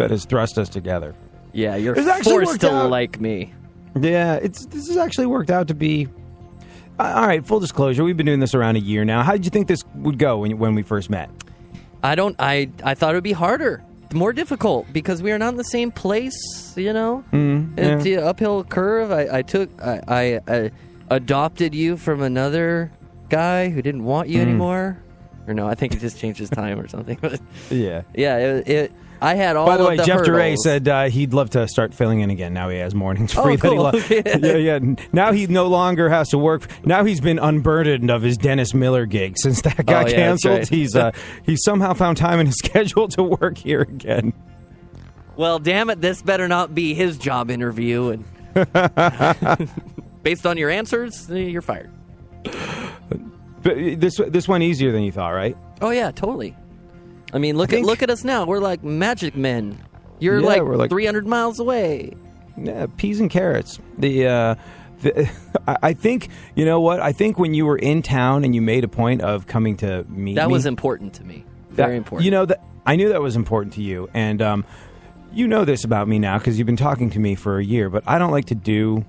that has thrust us together. Yeah, you're forced to like me. Yeah, this has actually worked out to be... all right, full disclosure, we've been doing this around a year now. How did you think this would go when we first met? I thought it would be harder, more difficult, because we are not in the same place, you know? It's the uphill curve. I adopted you from another guy who didn't want you anymore. Or no, I think he just changed his time or something. Yeah. Yeah, I had all By the of way, the Jeff hurdles. DeRay said he'd love to start filling in again. Now he has mornings free. Oh, cool. Yeah. Now he no longer has to work. Now he's been unburdened of his Dennis Miller gig since that got canceled. Right. He's somehow found time in his schedule to work here again. Well, damn it, this better not be his job interview. And based on your answers, you're fired. But this went easier than you thought, right? Oh yeah, totally. I mean, look at us now. We're like magic men. You're we're like 300 miles away. Yeah, peas and carrots. I think, you know what? I think when you were in town and you made a point of coming to meet me. That was important to me. Very important. You know, I knew that was important to you. And you know this about me now because you've been talking to me for a year. But I don't like to do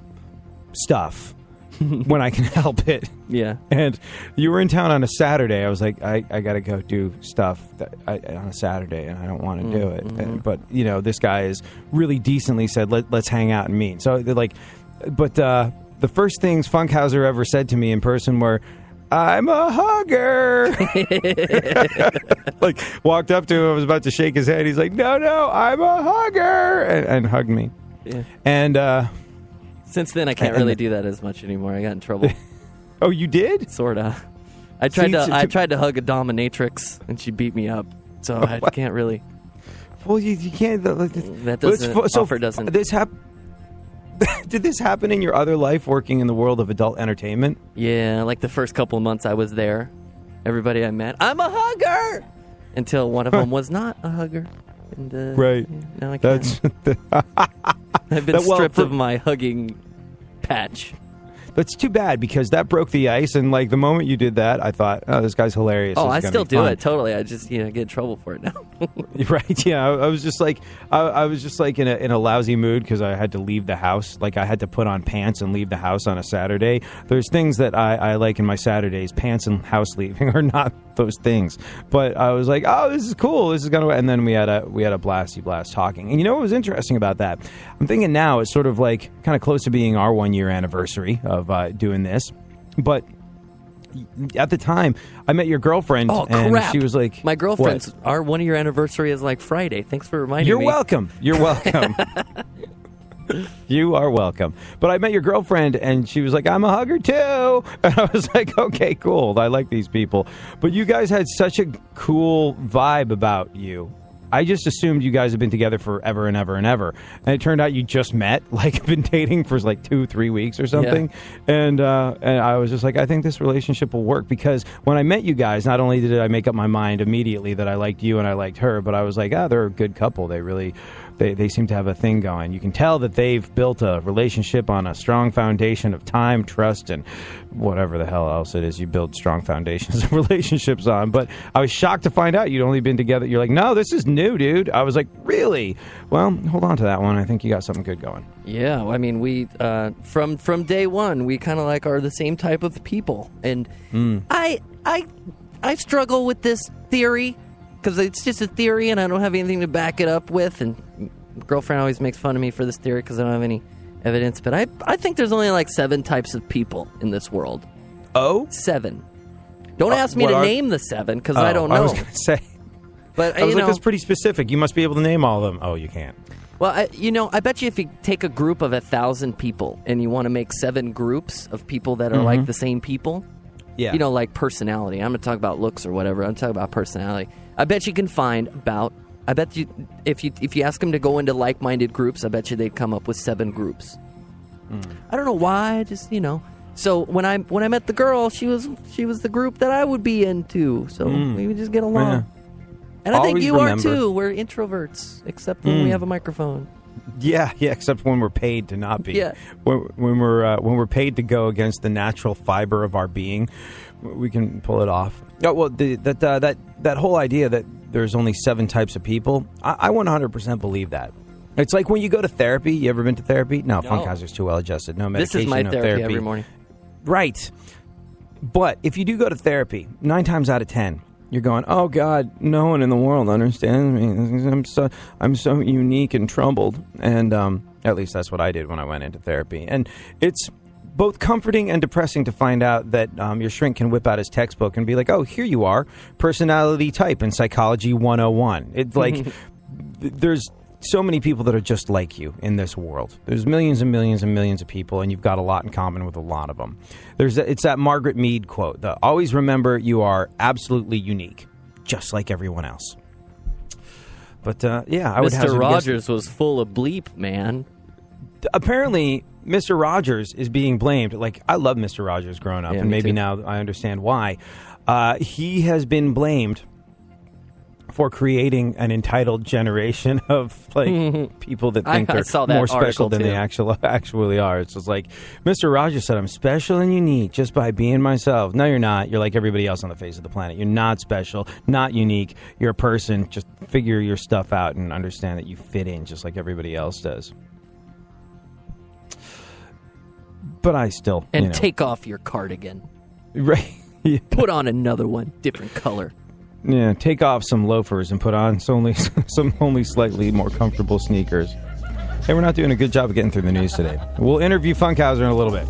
stuff when I can help it. Yeah. And you were in town on a Saturday. I was like, I got to go do stuff on a Saturday, and I don't want to do it. But, you know, this guy is really decently said, let's hang out and meet. So, the first things Funkhauser ever said to me in person were, I'm a hugger. Like, walked up to him, I was about to shake his hand. He's like, no, I'm a hugger, and hugged me. Yeah. And since then, I can't really do that as much anymore. I got in trouble. Oh, you did? Sorta. I tried to hug a dominatrix, and she beat me up. So I can't really. Well, you can't. That doesn't. Offer doesn't. Did this happen in your other life, working in the world of adult entertainment? Yeah, like the first couple of months I was there, everybody I met, I'm a hugger, until one of them was not a hugger. And, right. Now I can't. I've been stripped of my hugging patch. That's too bad because that broke the ice, and like the moment you did that, I thought, "Oh, this guy's hilarious." Oh, I still do it totally. I just get in trouble for it now. Right? Yeah, I was just like, I was just like in a lousy mood because I had to leave the house. Like I had to put on pants and leave the house on a Saturday. There's things that I like in my Saturdays. Pants and house leaving are not those things. But I was like, "Oh, this is cool. This is gonna," and then we had a blasty blast talking. And you know what was interesting about that? I'm thinking now it's sort of like kind of close to being our 1 year anniversary of doing this, but at the time I met your girlfriend. Oh, and crap. She was like, my girlfriend's our 1 year anniversary is like Friday. Thanks for reminding me. You're welcome. You are welcome. But I met your girlfriend and she was like, I'm a hugger too. And I was like, okay, cool. I like these people. But you guys had such a cool vibe about you. I just assumed you guys had been together forever and ever and ever. And it turned out you just met, like been dating for like 2-3 weeks or something. Yeah. And I was just like, I think this relationship will work. Because when I met you guys, not only did I make up my mind immediately that I liked you and I liked her, but I was like, they're a good couple. They really... They seem to have a thing going. You can tell that they've built a relationship on a strong foundation of time, trust, and whatever the hell else it is you build strong foundations of relationships on. But I was shocked to find out you'd only been together. You're like, no, this is new, dude. I was like, really? Well, hold on to that one. I think you got something good going. Yeah, I mean, we from day one, we kind of like are the same type of people, and I struggle with this theory. Because it's just a theory, and I don't have anything to back it up with. And my girlfriend always makes fun of me for this theory because I don't have any evidence. But I think there's only like 7 types of people in this world. Oh? 7. Don't ask me to name the 7 because I don't know. I was going to say. But I was like, that's pretty specific. You must be able to name all of them. Oh, you can't. Well, I bet you if you take a group of 1,000 people and you want to make 7 groups of people that are like the same people. Yeah. You know, like personality. I'm going to talk about looks or whatever. I'm talking about personality. I bet you can find about. I bet you if you ask them to go into like-minded groups, I bet you they'd come up with 7 groups. I don't know why. Just So when I met the girl, she was the group that I would be into. So we would just get along. Yeah. And I think you are too. We're introverts, except when we have a microphone. Yeah, except when we're paid to not be. Yeah. When we're paid to go against the natural fiber of our being, we can pull it off. Oh, well, that whole idea that there's only 7 types of people, I 100% believe that. It's like when you go to therapy. You ever been to therapy? No. Funkhauser's too well adjusted. No medication, this is my no therapy every morning. Right. But if you do go to therapy, 9 times out of 10, you're going, oh, God, no one in the world understands me. I'm so unique and troubled. And at least that's what I did when I went into therapy. And it's both comforting and depressing to find out that your shrink can whip out his textbook and be like, oh, here you are, personality type in Psychology 101. It's like there's so many people that are just like you in this world. There's millions and millions and millions of people, and you've got a lot in common with a lot of them. It's that Margaret Mead quote, always remember you are absolutely unique, just like everyone else. But, I would have Mr. Rogers was full of bleep, man. Apparently, Mr. Rogers is being blamed. Like, I love Mr. Rogers growing up, and maybe too. now I understand why. He has been blamed for creating an entitled generation of people that think they're more special than they actually are. It's just like, Mr. Rogers said, I'm special and unique just by being myself. No, you're not. You're like everybody else on the face of the planet. You're not special, not unique. You're a person. Just figure your stuff out and understand that you fit in just like everybody else does. But I still... And take off your cardigan. Right. Yeah. Put on another one, different color. Yeah, take off some loafers and put on some only slightly more comfortable sneakers. Hey, we're not doing a good job of getting through the news today. We'll interview Funkhauser in a little bit.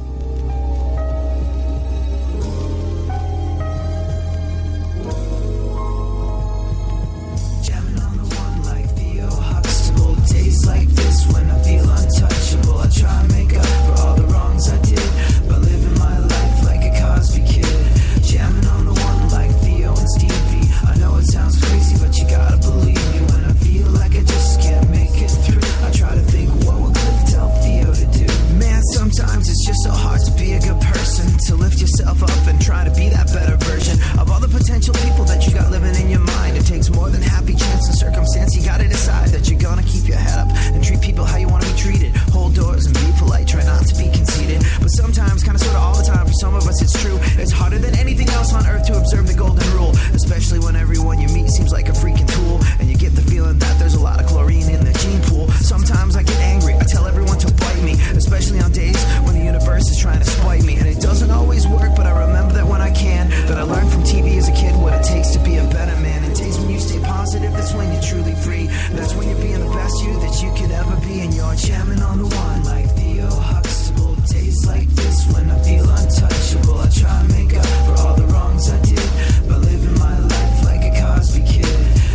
Days like this when I feel untouchable, I try and make up for all the wrongs I did by living my life like a Cosby kid. Jamming on the one like Theo and Stevie. I know it sounds crazy, but you gotta believe me. When I feel like I just can't make it through, I try to think, what would Cliff tell Theo to do? Man, sometimes it's just so hard to be a good person, to lift yourself up and try to be that better version of all the potential people that you got living in your mind. It takes more than happy chance and circumstance. You gotta decide that you're gonna keep your head up and treat people how you want to be treated. Hold doors and be polite, try not to be conceited. But sometimes, kind of sort of all the time, for some of us it's true, it's harder than anything else on earth to observe the golden rule, especially when everyone you meet seems like a freaking tool, and you get the feeling that there's a lot of chlorine in the gene pool. Sometimes I get angry, I tell everyone to bite me, especially on days when the universe is trying to spite me. And it doesn't always work, but I remember that when I can, that I learned from TV as a kid what it takes to be a better man. And days when you stay positive, that's when you're truly free. That's when you're being the best you that you could ever be. And you're jamming on the one like Theo Huxtable. Days like this when I feel untouchable, I try and make up for all the wrongs I did by living my life like a Cosby kid.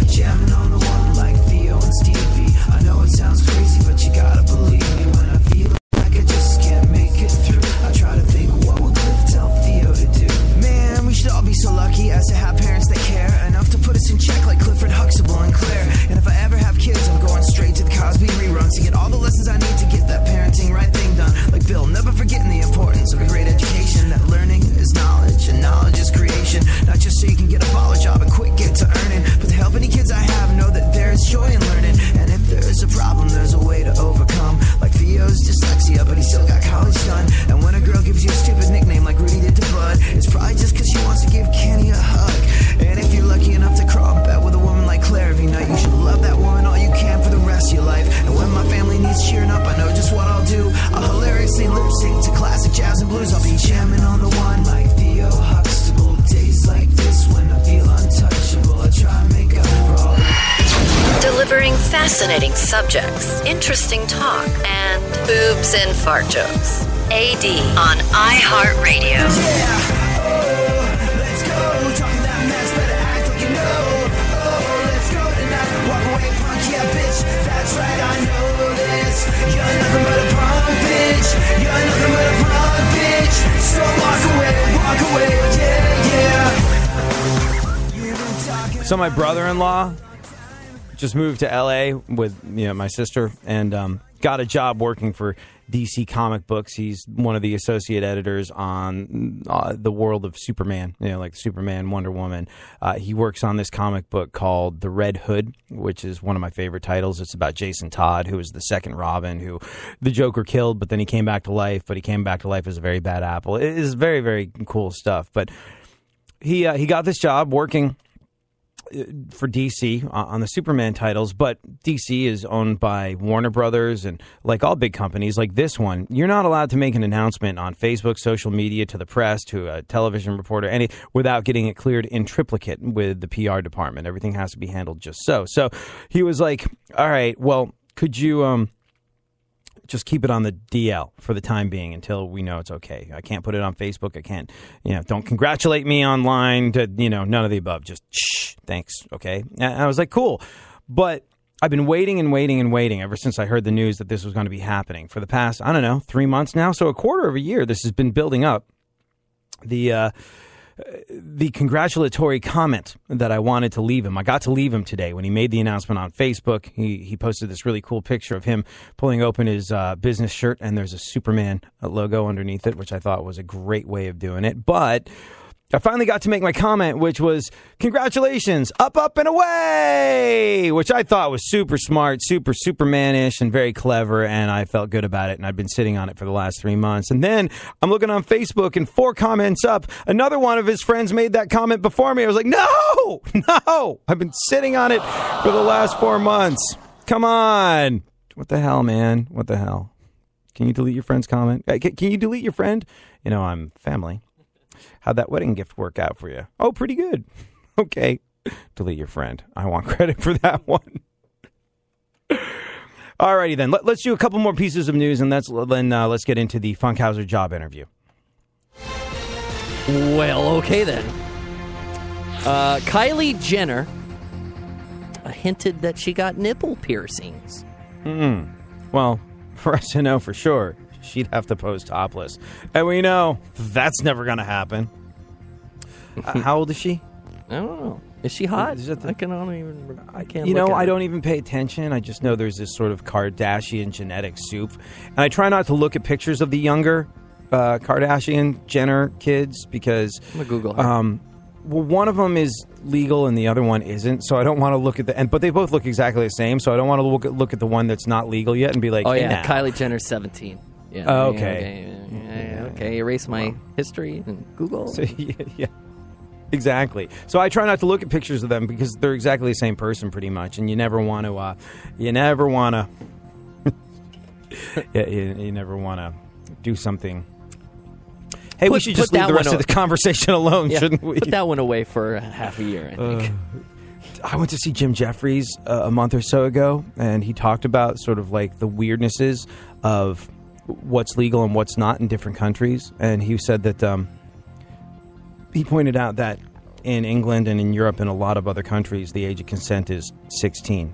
Jamming on the one like Theo and Stevie. I know it sounds crazy, but you gotta believe me. When I feel like I just can't make it through, I try to think, what would Cliff tell Theo to do? Man, we should all be so lucky as to have parents that care enough to put us in check like Clifford Huxtable and Claire. And if I ever have kids, I'm going straight to the Cosby reruns to get all the lessons I need to get that parenting right thing done. Like Bill, never forgetting the importance of a great education, that learning is knowledge and knowledge is creation. Not just so you can get a baller job and quick get to earning, but to help any kids I have know that there is joy in learning. And if there is a problem, there's a way to overcome. Like Theo's dyslexia, but he still got college done. And when a girl gives you a stupid nickname like Rudy did to Bud, it's probably just because she wants to give Kenny a hug. And if you're lucky enough to crawl in bed with a woman like Claire every night, you should love that woman all you can for the rest of your life. And when my family needs cheering up, I know just what I'll do. I'll hilariously lip sync to classic jazz and blues. I'll be jamming on the one like Theo Huxtable. Days like this when I feel untouchable, I try and make up for all that. Delivering fascinating subjects, interesting talk, and boobs and fart jokes. AD on iHeartRadio. Yeah. Let's go. Talking that mess, better act like you know. Oh, let's go tonight. Walk away, punk, yeah, bitch. That's right, I know this. You're nothing but a punk, bitch. You're nothing but a punk, bitch. So walk away, yeah, yeah. So my brother-in-law just moved to L.A. with my sister, and got a job working for DC Comic Books. He's one of the associate editors on the world of Superman, like Superman, Wonder Woman. He works on this comic book called The Red Hood, which is one of my favorite titles. It's about Jason Todd, who was the second Robin, who the Joker killed, but then he came back to life, but he came back to life as a very bad apple. It is very, very cool stuff. But he got this job working for DC on the Superman titles, but DC is owned by Warner Brothers, and like all big companies like this one, you're not allowed to make an announcement on Facebook, social media, to the press, to a television reporter, without getting it cleared in triplicate with the PR department. Everything has to be handled just so. So he was like, all right, well, could you just keep it on the DL for the time being until we know it's okay. I can't put it on Facebook. I can't, don't congratulate me online to, none of the above. Just shh, thanks. Okay. And I was like, cool. But I've been waiting and waiting and waiting ever since I heard the news that this was going to be happening for the past, 3 months now. So a quarter of a year, this has been building up. The congratulatory comment that I wanted to leave him. I got to leave him today when he made the announcement on Facebook. He posted this really cool picture of him pulling open his business shirt, and there's a Superman logo underneath it, which I thought was a great way of doing it. But I finally got to make my comment, which was, congratulations, up, and away, which I thought was super smart, super Superman-ish, and very clever, and I felt good about it, and I've been sitting on it for the last 3 months. And then I'm looking on Facebook, and 4 comments up, another one of his friends made that comment before me. I was like, no, I've been sitting on it for the last 4 months. Come on. What the hell, man? What the hell? Can you delete your friend's comment? Can you delete your friend? I'm family. How'd that wedding gift work out for you? Oh, pretty good. Okay. Delete your friend. I want credit for that one. Alrighty then. Let's do a couple more pieces of news, and let's get into the Funkhauser job interview. Well, okay then. Kylie Jenner hinted that she got nipple piercings. Well, for us to know for sure, she'd have to pose topless. And we know that's never going to happen. How old is she? I don't know. Is she hot? I can't. I don't even pay attention. I just know there's this sort of Kardashian genetic soup. And I try not to look at pictures of the younger Kardashian Jenner kids because I'm gonna Google her. Well, one of them is legal and the other one isn't, so I don't want to look at but they both look exactly the same, so I don't want to look at the one that's not legal yet and be like, oh hey, yeah, now. Kylie Jenner's 17. Yeah. Oh, okay. Okay. Erase my history and Google. So, yeah. Exactly. So I try not to look at pictures of them because they're exactly the same person pretty much, and you never want to you never want to do something. Hey, we should just leave the rest of the conversation alone, shouldn't we? Put that one away for half a year, I think. I went to see Jim Jeffries a month or so ago, and he talked about sort of like the weirdnesses of what's legal and what's not in different countries. And he said that he pointed out that in England and in Europe and a lot of other countries, the age of consent is 16,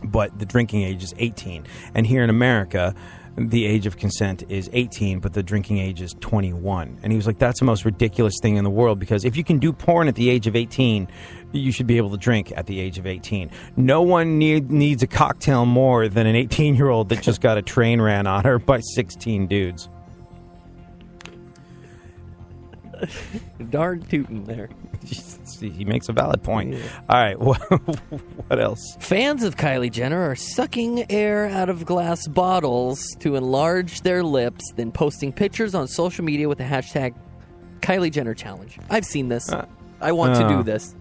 but the drinking age is 18. And here in America, the age of consent is 18, but the drinking age is 21. And he was like, that's the most ridiculous thing in the world, because if you can do porn at the age of 18, you should be able to drink at the age of 18. No one needs a cocktail more than an 18-year-old that just got a train ran on her by 16 dudes. Darn tootin' there. He makes a valid point. Yeah. All right, what else? Fans of Kylie Jenner are sucking air out of glass bottles to enlarge their lips, then posting pictures on social media with the hashtag Kylie Jenner Challenge. I've seen this. I want to do this.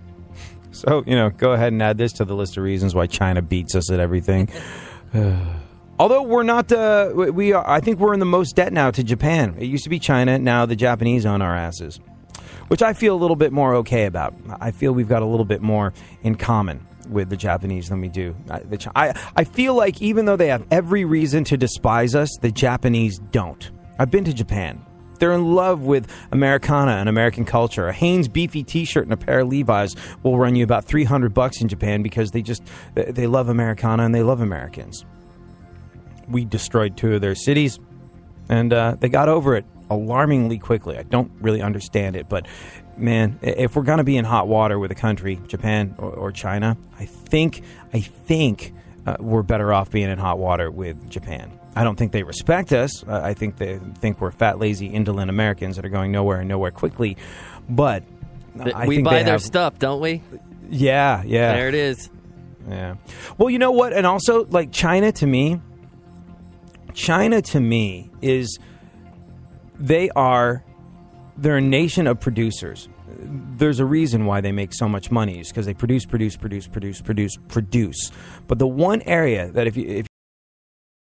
So, go ahead and add this to the list of reasons why China beats us at everything. Although we're not, we are. I think we're in the most debt now to Japan. It used to be China. Now the Japanese own our asses, which I feel a little bit more okay about. I feel we've got a little bit more in common with the Japanese than we do. I feel like even though they have every reason to despise us, the Japanese don't. I've been to Japan. They're in love with Americana and American culture. A Hanes beefy T-shirt and a pair of Levi's will run you about $300 in Japan because they love Americana and they love Americans. We destroyed 2 of their cities, and they got over it alarmingly quickly. I don't really understand it, but man, if we're going to be in hot water with a country, Japan or China, I think we're better off being in hot water with Japan. I don't think they respect us. I think they think we're fat, lazy, indolent Americans that are going nowhere and nowhere quickly. But I we think buy they their have, stuff, don't we? Yeah. There it is. Yeah. Well, you know what? And also, like, China to me is they're a nation of producers. There's a reason why they make so much money is because they produce. But the one area that if